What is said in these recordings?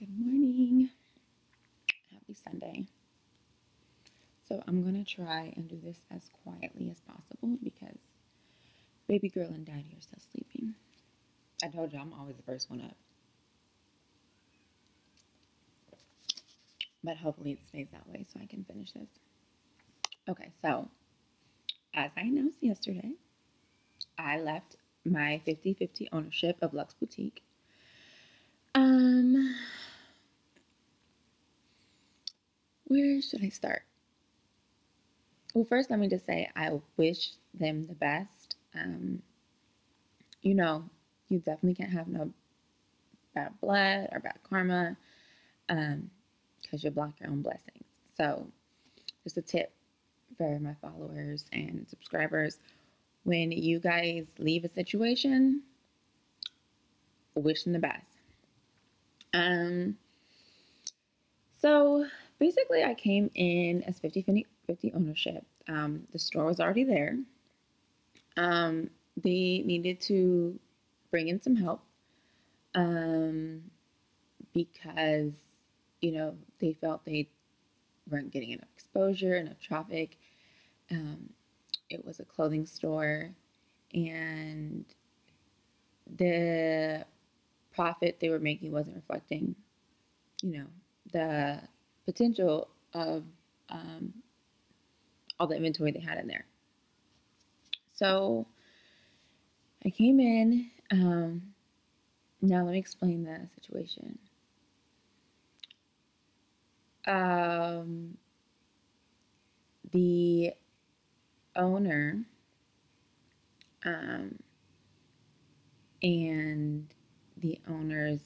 Good morning. Happy Sunday. So I'm going to try and do this as quietly as possible because baby girl and daddy are still sleeping. I told you I'm always the first one up. But hopefully it stays that way so I can finish this. Okay, so as I announced yesterday, I left my 50-50 ownership of Lux Boutique. Where should I start? Well, first, let me just say I wish them the best. You definitely can't have no bad blood or bad karma because you block your own blessings. So, just a tip for my followers and subscribers: when you guys leave a situation, wish them the best. So basically, I came in as 50-50 ownership. The store was already there. They needed to bring in some help because, they felt they weren't getting enough exposure, enough traffic. It was a clothing store, and the profit they were making wasn't reflecting, the potential of all the inventory they had in there. So I came in. Now let me explain the situation. The owner and the owner's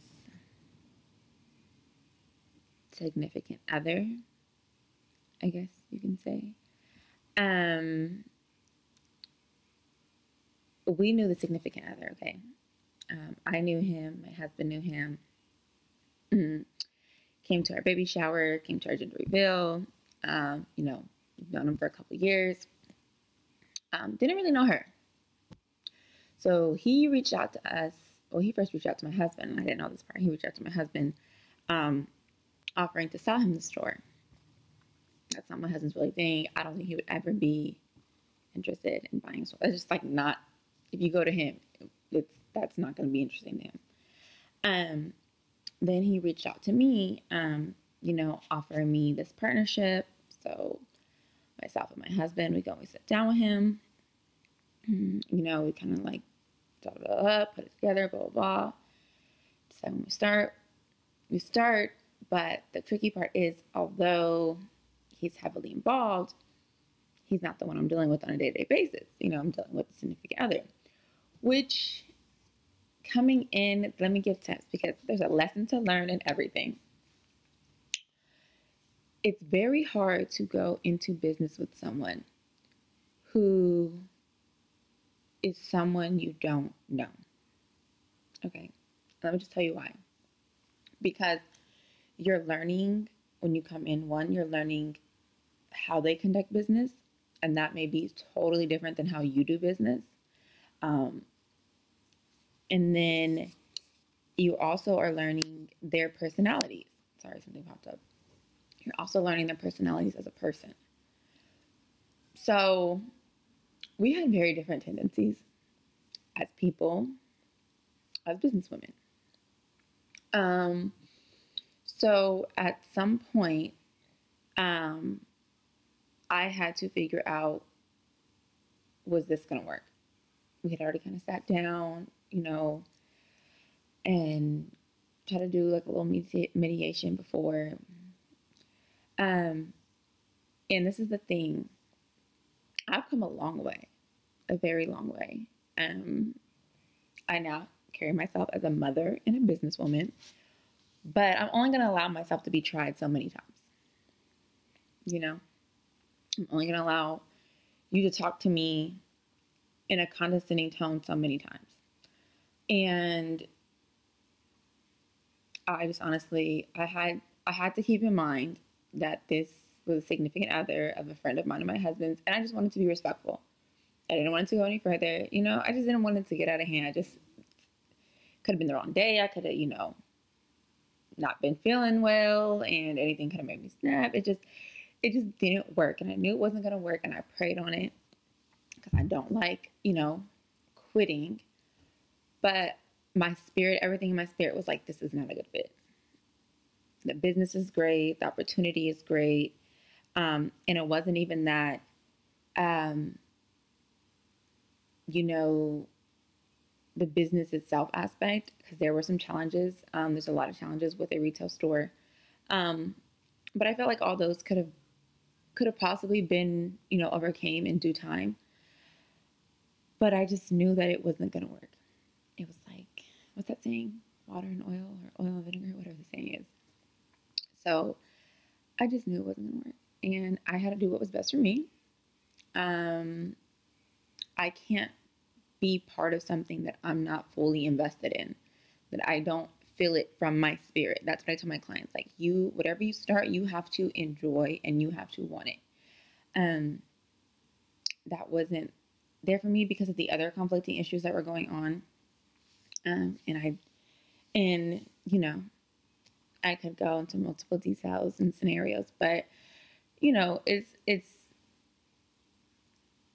significant other, I guess you can say. We knew the significant other, okay? I knew him, my husband knew him. Came to our baby shower, came to our gender reveal. Known him for a couple of years. Didn't really know her. So he reached out to us. Well, he first reached out to my husband. I didn't know this part. He reached out to my husband, offering to sell him the store. That's not my husband's really thing. I don't think he would ever be interested in buying a store. It's just not. If you go to him, that's not going to be interesting to him. Then he reached out to me, offering me this partnership. So myself and my husband, we go and we sit down with him. We kind of talk it up, put it together, blah, blah, blah. So when we start. But the tricky part is, although he's heavily involved, he's not the one I'm dealing with on a day-to-day basis. I'm dealing with a significant other, which coming in, let me give tips because there's a lesson to learn in everything. It's very hard to go into business with someone who is someone you don't know. Okay, let me just tell you why. Because you're learning when you come in, you're learning how they conduct business, and that may be totally different than how you do business. And then you also are learning their personalities. Sorry, something popped up. You're also learning their personalities as a person. So we had very different tendencies as people, as businesswomen. So at some point, I had to figure out, was this going to work? We had already kind of sat down, and try to do a little mediation before. And this is the thing. I've come a long way, a very long way. I now carry myself as a mother and a businesswoman, but I'm only going to allow myself to be tried so many times. I'm only going to allow you to talk to me in a condescending tone so many times. And I just honestly, I had to keep in mind that this was a significant other of a friend of mine and my husband's, and I just wanted to be respectful. I didn't want it to go any further. I just didn't want it to get out of hand. I just could have been the wrong day. I could have, not been feeling well and anything kind of made me snap. It just didn't work. And I knew it wasn't going to work. And I prayed on it because I don't like, quitting. But my spirit, everything in my spirit was like, this is not a good fit. The business is great. The opportunity is great. And it wasn't even that, the business itself aspect, because there were some challenges. There's a lot of challenges with a retail store. But I felt like all those could have possibly been, overcame in due time. But I just knew that it wasn't going to work. It was like, what's that saying? Water and oil, or oil and vinegar, whatever the saying is. So I just knew it wasn't going to work. And I had to do what was best for me. I can't be part of something that I'm not fully invested in, that I don't feel it from my spirit. That's what I tell my clients. Like, whatever you start, you have to enjoy and you have to want it. That wasn't there for me because of the other conflicting issues that were going on. I could go into multiple details and scenarios, but it's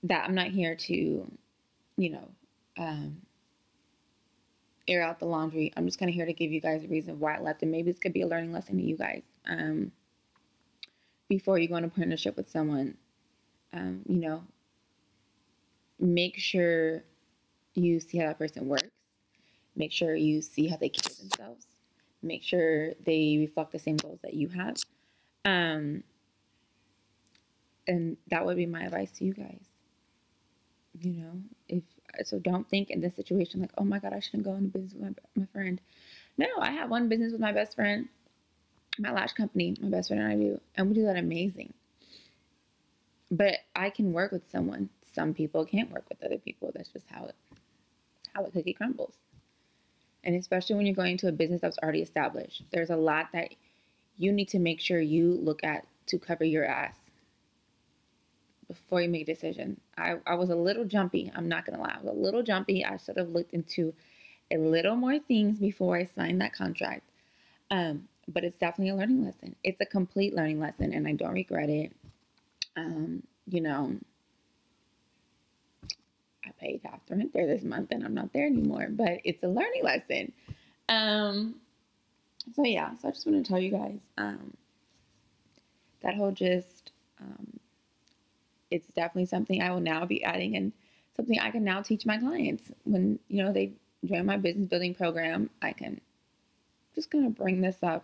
that I'm not here to, air out the laundry. I'm just kind of here to give you guys a reason why I left, and maybe this could be a learning lesson to you guys. Before you go into partnership with someone, make sure you see how that person works. Make sure you see how they carry themselves. Make sure they reflect the same goals that you have. And that would be my advice to you guys. So don't think in this situation like, oh my God, I shouldn't go into business with my friend. No, I have one business with my best friend, my lash company, my best friend and I do, and we do that amazing. But I can work with someone. Some people can't work with other people. That's just how the cookie crumbles. And especially when you're going into a business that's already established, there's a lot that you need to make sure you look at to cover your ass before you make a decision. I was a little jumpy. I'm not going to lie. I was a little jumpy. I should have looked into a little more things before I signed that contract. But it's definitely a learning lesson. It's a complete learning lesson, and I don't regret it. I paid half the rent there this month, and I'm not there anymore. But it's a learning lesson. So I just want to tell you guys that whole gist. It's definitely something I will now be adding, and something I can now teach my clients when, they join my business building program. I can just going to bring this up,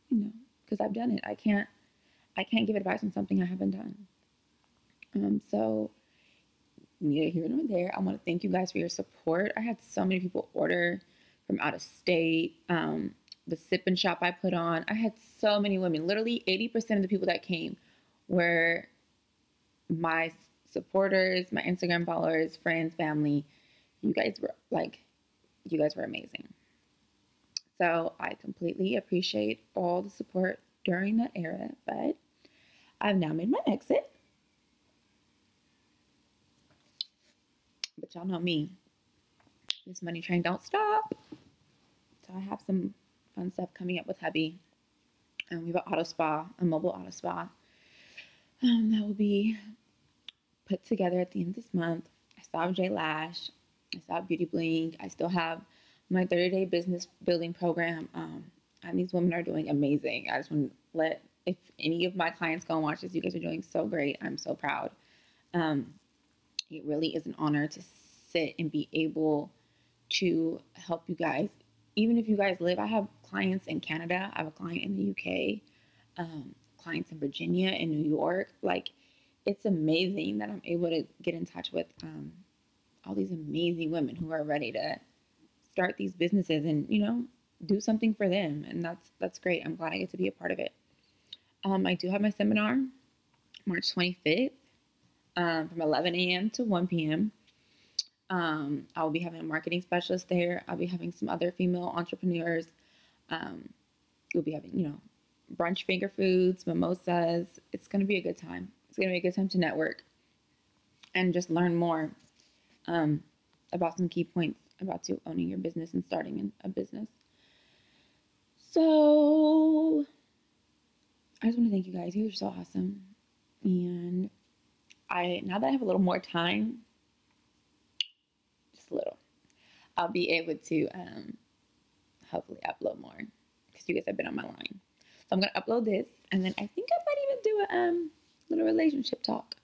because I've done it. I can't give advice on something I haven't done. So neither here nor there. I want to thank you guys for your support. I had so many people order from out of state. The sip and shop I put on, I had so many women. Literally 80% of the people that came were my supporters, my Instagram followers, friends, family. You guys were amazing. So I completely appreciate all the support during that era, but I've now made my exit. But y'all know me. This money train don't stop. So I have some fun stuff coming up with hubby. And we have a mobile auto spa. That will be put together at the end of this month. I still have J Lash. I still have Beauty Bling. I still have my 30-day business building program. And these women are doing amazing. I just want to if any of my clients go and watch this, you guys are doing so great. I'm so proud. It really is an honor to sit and be able to help you guys. Even if you guys I have clients in Canada. I have a client in the UK, clients in Virginia, in New York. It's amazing that I'm able to get in touch with all these amazing women who are ready to start these businesses and, do something for them. And that's great. I'm glad I get to be a part of it. I do have my seminar March 25th from 11 a.m. to 1 p.m. I'll be having a marketing specialist there. I'll be having some other female entrepreneurs. We'll be having, brunch finger foods, mimosas. It's going to be a good time. It's going to be a good time to network and just learn more about some key points about owning your business and starting a business. So just want to thank you guys. You are so awesome. And now that I have a little more time, just a little, I'll be able to hopefully upload more because you guys have been on my line. So I'm gonna upload this, and then I think I might even do a little relationship talk.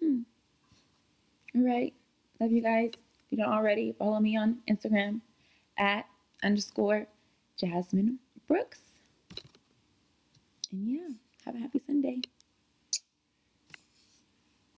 All right, love you guys. If you don't already, follow me on Instagram at _Jasmine Brooks. And yeah, have a happy Sunday.